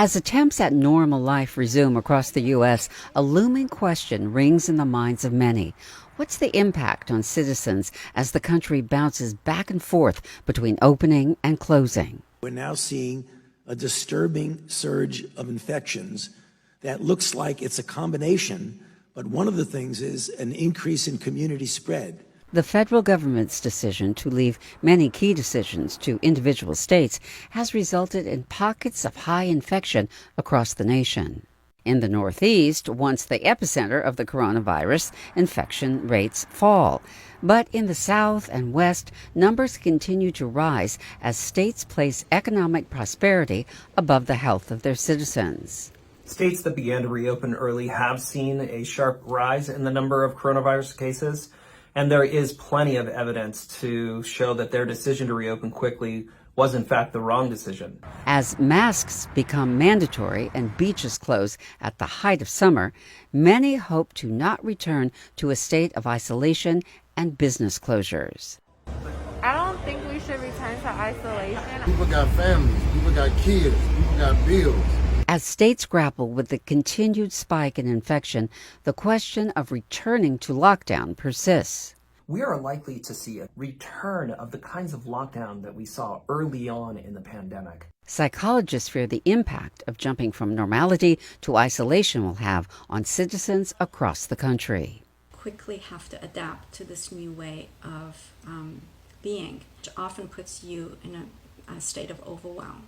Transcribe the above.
As attempts at normal life resume across the U.S., a looming question rings in the minds of many. What's the impact on citizens as the country bounces back and forth between opening and closing? We're now seeing a disturbing surge of infections that looks like it's a combination, but one of the things is an increase in community spread. The federal government's decision to leave many key decisions to individual states has resulted in pockets of high infection across the nation. In the Northeast, once the epicenter of the coronavirus, infection rates fall. But in the South and West, numbers continue to rise as states place economic prosperity above the health of their citizens. States that began to reopen early have seen a sharp rise in the number of coronavirus cases, and there is plenty of evidence to show that their decision to reopen quickly was in fact the wrong decision. As masks become mandatory and beaches close at the height of summer, many hope to not return to a state of isolation and business closures. I don't think we should return to isolation. People got families, people got kids, people got bills. As states grapple with the continued spike in infection, the question of returning to lockdown persists. We are likely to see a return of the kinds of lockdown that we saw early on in the pandemic. Psychologists fear the impact of jumping from normality to isolation will have on citizens across the country. Quickly have to adapt to this new way of being, which often puts you in a state of overwhelm.